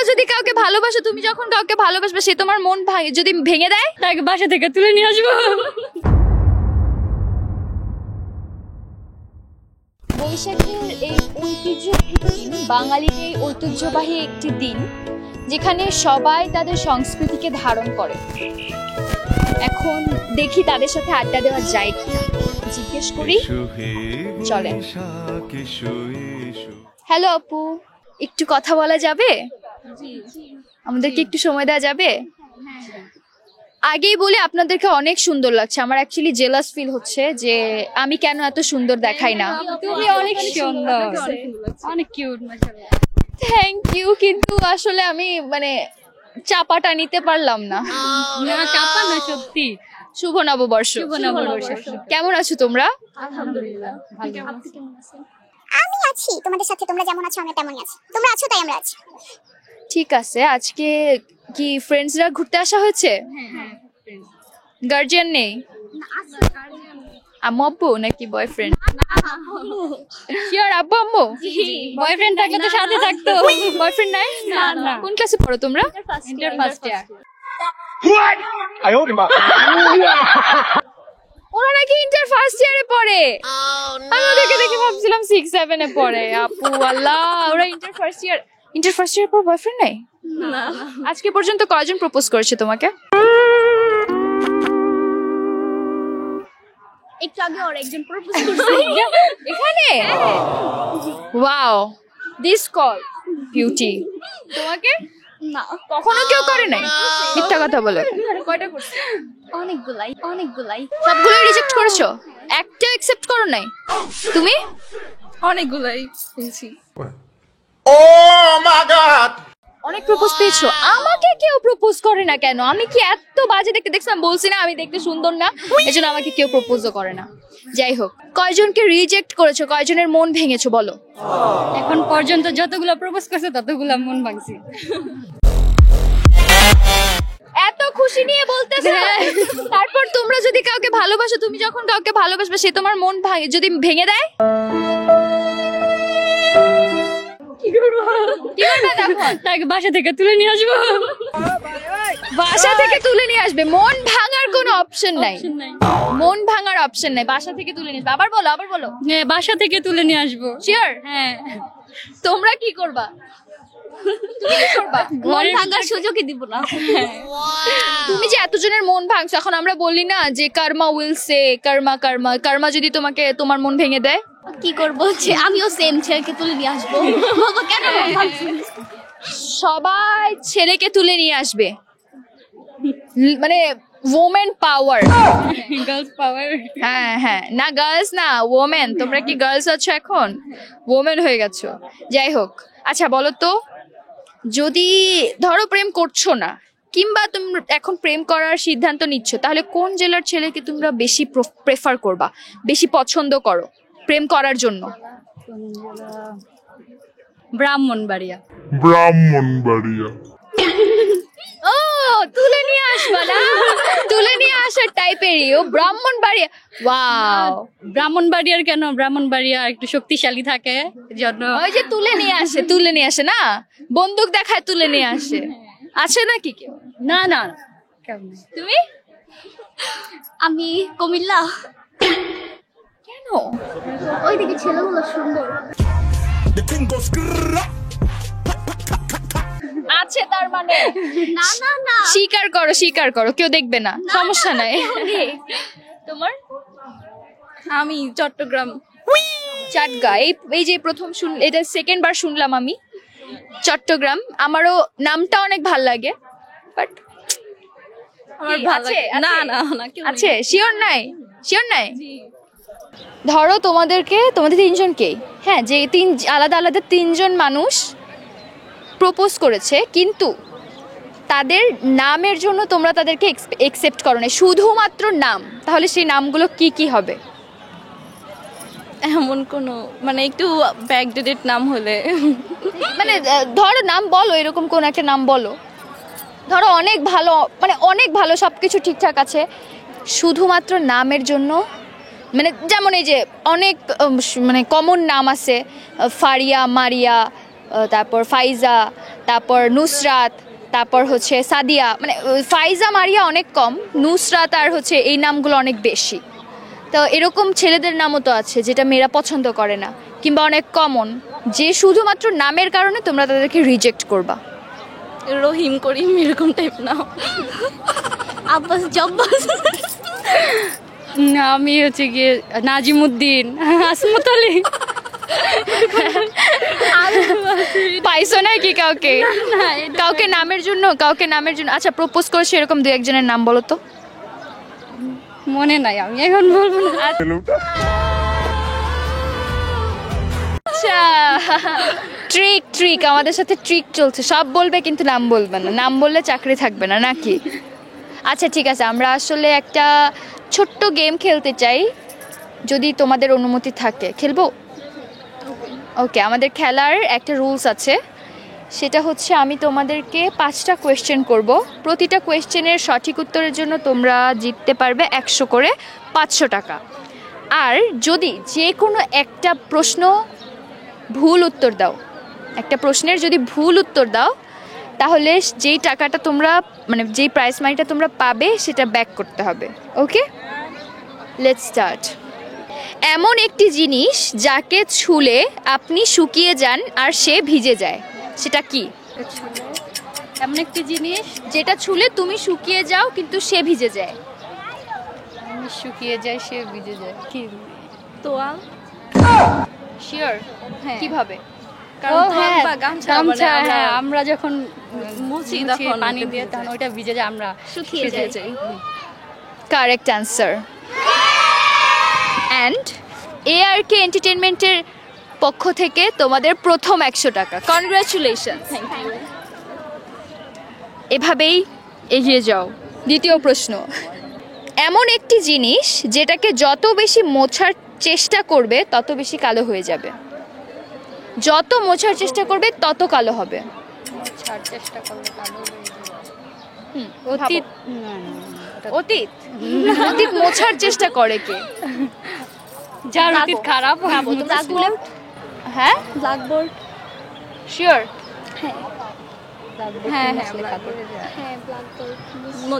যদি কাউকে ভালোবাসো, তুমি যখন কাউকে ভালোবাসবে সে তোমার মন যদি ভেঙে দেয়, তাকে বাসা থেকে তুলে নিয়ে আসবো। বৈশাখের এই ঐতিহ্যবাহী দিন, বাঙালির এই ঐতিহ্যবাহী একটি দিন যেখানে সবাই তাদের সংস্কৃতিকে ধারণ করে। এখন দেখি তাদের সাথে আড্ডা দেওয়া যায় কিনা, জিজ্ঞেস করি। চলেন। হ্যালো আপু, একটু কথা বলা যাবে? আমাদেরকে একটু সময় দেওয়া যাবে? আগেই বলে আপনাদেরকে অনেক সুন্দর লাগছে। আমার অ্যাকচুয়ালি জেলাস ফিল হচ্ছে যে আমি কেন এত সুন্দর দেখাই না। তুমি অনেক সুন্দর, অনেক কিউট, মাশাআল্লাহ। থ্যাংক ইউ, কিন্তু আসলে আমি মানে চাপাটা নিতে পারলাম না। না চাপা না, সত্যি। শুভ নববর্ষ। শুভ নববর্ষ। কেমন আছো তোমরা? আলহামদুলিল্লাহ ভালো। আমি আছি তোমাদের সাথে, তোমরা যেমন আছো আমরা তেমনই আছি, তোমরা আছো তাই আমরা আছি। ঠিক আছে, আজকে কি ফ্রেন্ডসরা ঘুরতে আসা হয়েছে? গার্জিয়ান নেই? আম্মু আব্বু নাকি বয়ফ্রেন্ড? শিওর আব্বু আম্মু? বয়ফ্রেন্ড থাকলে তো সাথে থাকতো। বয়ফ্রেন্ড নাই? না না। কোন ক্লাসে পড়ো তোমরা? Inter first year. ওরা নাকি ইন্টার ফার্স্ট ইয়ারে পড়ে। আমি ওদেরকে দেখে ভাবছিলাম 6-7 এ পড়ে। আপু আল্লাহ, ওরা ইন্টার ফার্স্ট ইয়ার পর বয়ফ্রেন্ড নাই? না আজকে পর্যন্ত কয়জন প্রপোজ করেছে তোমাকে? একটু আগে ওর একজন প্রপোজ করছে এখানে? Wow, this call beauty. তোমাকে না, কখনো কেউ করে নাই? মিথ্যা কথা বলে। কয়টা করছে? অনেকগুলাই সবগুলো রিজেক্ট করেছো? একটা অ্যাকসেপ্ট করো নাই? তুমি? অনেকগুলাই শুনছি। অনেক প্রপোজ পেয়েছো। আমাকে কেউ প্রপোজ করে না কেন? আমি কি এত বাজে দেখতে? দেখছিলাম, বলছি না আমি দেখতে সুন্দর না, এজন্য আমাকে কেউ প্রপোজও করে না। যাই হোক, কয়জনকে রিজেক্ট করেছো, কয়জনের মন ভেঙেছো বলো? এখন পর্যন্ত যতগুলো প্রপোজ করছে ততগুলো মন ভাঙছি। এত খুশি নিয়ে বলতেছে। তারপর তোমরা যদি কাউকে ভালোবাসো, তুমি যখন কাউকে ভালোবাসবে সে তোমার মন যদি ভেঙে দেয়, কি করবে তখন? তাকে বাসা থেকে তুলে নিয়ে আসবো। বাসা থেকে তুলে নিয়ে আসবে? মন ভাঙার কোনো অপশন নাই। মন ভাঙার অপশন নাই, বাসা থেকে তুলে নিয়ে আসবে। আবার বলো। হ্যাঁ, বাসা থেকে তুলে নিয়ে আসবো। শিওর? হ্যাঁ। তোমরা কি করবা? তুমি কি করবা? মন ভাঙার সুযোগই দিব না। তুমি যে এতজনের মন ভাঙছো, এখন আমরা বলি না যে কার্মা উইল সে, কার্মা যদি তোমাকে তোমার মন ভেঙে দেয় কি করবো, যে আমিও সেম ছেলেকে তুলে নিয়ে আসবো। বাবা কেন মন ভাঙছিস? সবাই ছেলেকে তুলে নিয়ে আসবে, মানে ওমেন পাওয়ার। গার্লস পাওয়ার। হ্যাঁ, না গার্লস না, ওমেন। তোমরা কি গার্লস আছো এখন? ওমেন হয়ে গেছো। যাই হোক, আচ্ছা বলো তো, যদি ধরো প্রেম করছো না, কিংবা তুমি এখন প্রেম করার সিদ্ধান্ত নিচ্ছ, তাহলে কোন জেলার ছেলেকে তোমরা বেশি প্রেফার করবা, বেশি পছন্দ করো প্রেম করার জন্য? ব্রাহ্মণবাড়িয়া। ও, তুলে নিয়ে আসবা না? তুলে নিয়ে আসার টাইপেরই ও, ব্রাহ্মণবাড়িয়া। ওয়াও। ব্রাহ্মণবাড়িয়ার কেন? ব্রাহ্মণবাড়িয়া একটু শক্তিশালী থাকে জন্য। ওই যে তুলে নিয়ে আসে না, বন্দুক দেখায় তুলে নিয়ে আসে। আছে নাকি কেউ? না না। তুমি? আমি কুমিল্লা। কেন? ওইদিকে ছেলেগুলো সুন্দর। আছে তার মানে? না না না, স্বীকার করো, কেউ দেখবে না, সমস্যা নাই। তোমার? আমি চট্টগ্রাম। চাটগা। এই যে প্রথম এটা সেকেন্ড বার শুনলাম আমি, চট্টগ্রাম। আমারও নামটা অনেক ভাল লাগে, বাট আমার ভালো আছে? লাগে। না না না, কেউ নেই। আছে? শিওর নাই? ধরো তোমাদের তিনজনকেই, হ্যাঁ, যে আলাদা তিনজন মানুষ প্রপোজ করেছে, কিন্তু তাদের নামের জন্য তোমরা তাদেরকে একসেপ্ট করো না, শুধুমাত্র নাম। তাহলে সেই নামগুলো কি হবে? এমন কোনো মানে একটু ব্যাকডেটেড নাম হলে, মানে ধরো নাম বলো, এরকম কোন একটা নাম বলো। ধরো অনেক ভালো সবকিছু ঠিকঠাক আছে, শুধুমাত্র নামের জন্য, মানে যেমন এই যে অনেক মানে কমন নাম আছে, ফারিয়া, মারিয়া, তারপর ফাইজা, তারপর নুসরাত, তারপর হচ্ছে সাদিয়া, মানে ফাইজা মারিয়া অনেক কম, নুসরাত আর হচ্ছে এই নামগুলো অনেক বেশি। তো এরকম ছেলেদের নামও তো আছে যেটা মেয়েরা পছন্দ করে না, কিংবা অনেক কমন, যে শুধুমাত্র নামের কারণে তোমরা তাদেরকে রিজেক্ট করবা। রহিম করিম এরকম টাইপ নাম। আব্বাস জব্বাস। না, আমি হচ্ছে গিয়ে নাজিমুদ্দিন, আসমত আলী। পাইছো নাকি কাউকে? কাউকে নামের জন্য আচ্ছা প্রপোজ করেছে এরকম দু একজনের নাম বলো তো। মনে নাই, আমি এখন বলবো না। আচ্ছা ট্রিক আমাদের সাথে ট্রিক চলছে, সব বলবে কিন্তু নাম বলবে না, নাম বললে চাকরি থাকবে না নাকি? আচ্ছা ঠিক আছে, আমরা আসলে একটা ছোট্ট গেম খেলতে চাই, যদি তোমাদের অনুমতি থাকে খেলবো? ওকে, আমাদের খেলার একটা রুলস আছে, সেটা হচ্ছে আমি তোমাদেরকে 5টা কোয়েশ্চেন করব, প্রতিটা কোয়েশ্চেনের সঠিক উত্তরের জন্য তোমরা জিততে পারবে 100 করে 500 টাকা। আর যদি যে কোনো একটা প্রশ্ন ভুল উত্তর দাও, একটা প্রশ্নের যদি ভুল উত্তর দাও, তাহলে যেই টাকাটা তোমরা মানে যেই প্রাইজ মানিটা তোমরা পাবে সেটা ব্যাক করতে হবে। ওকে, লেটস স্টার্ট। এমন একটি জিনিস যাকে ছুলে আপনি শুকিয়ে যান আর সে ভিজে যায়, সেটা কি? এমন একটি জিনিস যেটা ছুলে তুমি শুকিয়ে যাও কিন্তু সে ভিজে যায়। আমি শুকিয়ে যায়, সে ভিজে যায়। কি? তোয়াল। শিওর? হ্যাঁ। কিভাবে? কারণ হ্যাঁ, গামছা, হ্যাঁ, আমরা যখন মুছি তখন পানি দিয়ে তখন ওইটা ভিজে যায়, আমরা শুকিয়ে যাই। Correct answer. অ্যান্ড ARK এন্টারটেনমেন্টের পক্ষ থেকে তোমাদের প্রথম 100 টাকা। কনগ্রাচুলেশন। Thank you. এভাবেই এগিয়ে যাও। দ্বিতীয় প্রশ্ন, এমন একটি জিনিস যেটাকে যত বেশি মোছার চেষ্টা করবে তত বেশি কালো হয়ে যাবে, যত মোছার চেষ্টা করবে তত কালো হবে। ছাড় চেষ্টা করলে কালো হয়ে যাবে। অতীত। না, না, ওটা অতীত অতীত মোছার চেষ্টা করে কে? যার অতীত খারাপ। হ্যাঁ, ব্ল্যাকবোর্ড। শিওর? হ্যাঁ,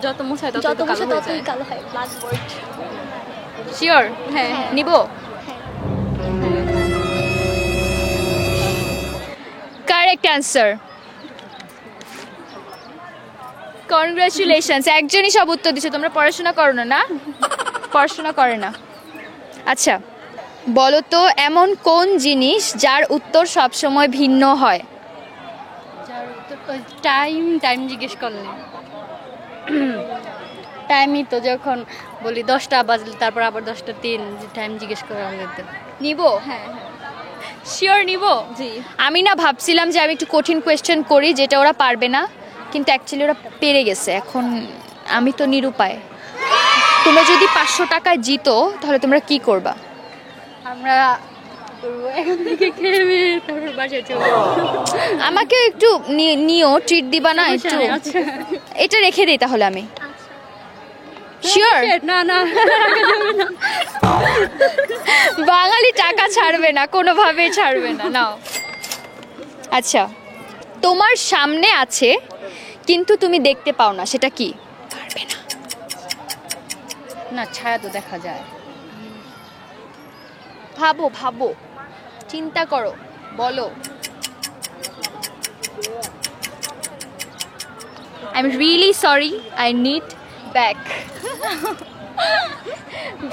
যত মোছায় তত কালো হয়। ব্ল্যাকবোর্ড। শিওর? হ্যাঁ। নিব? Correct answer. কনগ্রাচুলেশনস, একজনই সব উত্তর দিচ্ছে। তোমরা পড়াশোনা করো না? না, পড়াশোনা করে না। আচ্ছা বলো তো, এমন কোন জিনিস যার উত্তর সব সময় ভিন্ন হয়? যার উত্তর টাইম জিজ্ঞেস করলে। টাইমই তো, যখন বলি 10টা বাজলে তারপর আবার 10টা 3 টাইম জিজ্ঞেস করা হলে তো। নিব? হ্যাঁ। শিওর নিব? জি। আমি না ভাবছিলাম যে আমি একটু কঠিন কোয়েশ্চেন করি যেটা ওরা পারবে না, কিন্তু অ্যাকচুয়ালি ওরা পেরে গেছে। এখন আমি তো নিরুপায়। তোমরা যদি 500 টাকায় জিতো তাহলে তোমরা কি করবা? আমরা এখন থেকে খেয়ে তারপর বাসায় চলে যাবো। আমাকে একটু নিও, ট্রিট দিবা না একটু? আচ্ছা। এটা রেখে দেই তাহলে আমি। শিওর? না না, বাঙালি টাকা ছাড়বে না, কোনোভাবেই ছাড়বে না। নাও। আচ্ছা, তোমার সামনে আছে কিন্তু তুমি দেখতে পাও না, সেটা কি? পারবে না। না, ছায়া তো দেখা যায়। ভাবো ভাবো, চিন্তা করো, বলো। I am really sorry, I need back.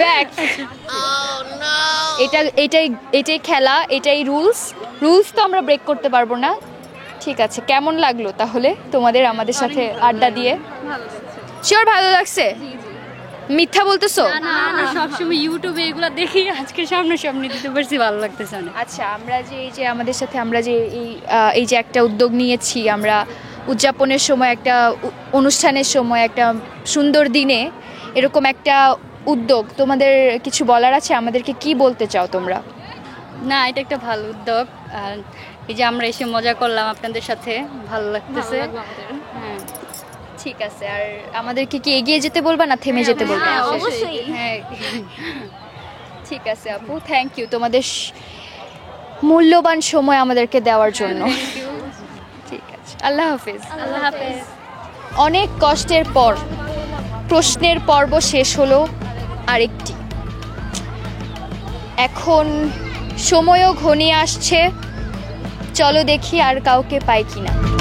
Back. এটাই খেলা, এটাই রুলস তো আমরা ব্রেক করতে পারবো না। ঠিক আছে, কেমন লাগলো তাহলে তোমাদের আমাদের সাথে আড্ডা দিয়ে? শিওর ভালো লাগছে? মিথ্যা বলতেছো? না না, সবসময় ইউটিউবে এগুলো দেখি, আজকে সামনে দিতে পারছি, ভালো লাগতেছে অনেক। আচ্ছা, আমরা যে এই যে আমাদের সাথে আমরা যে এই যে একটা উদ্যোগ নিয়েছি, আমরা উদযাপনের সময়, একটা অনুষ্ঠানের সময়, একটা সুন্দর দিনে এরকম একটা উদ্যোগ, তোমাদের কিছু বলার আছে? আমাদেরকে কি বলতে চাও তোমরা? না, এটা একটা ভালো উদ্যোগ, আর এই যে আমরা এসে মজা করলাম আপনাদের সাথে, ভালো লাগতেছে। হ্যাঁ, ঠিক আছে। আর আমাদেরকে কি এগিয়ে যেতে বলবা না থেমে যেতে বলবা? হ্যাঁ, অবশ্যই। হ্যাঁ, ঠিক আছে আপু, থ্যাংক ইউ। তোমাদের মূল্যবান সময় আমাদেরকে দেওয়ার জন্য। ঠিক আছে, আল্লাহ হাফেজ। আল্লাহ হাফেজ। অনেক কষ্টের পর প্রশ্নের পর্ব শেষ হলো আরেকটি। এখন সময়ও ঘনিয়ে আসছে, চলো দেখি আর কাউকে পাই কিনা।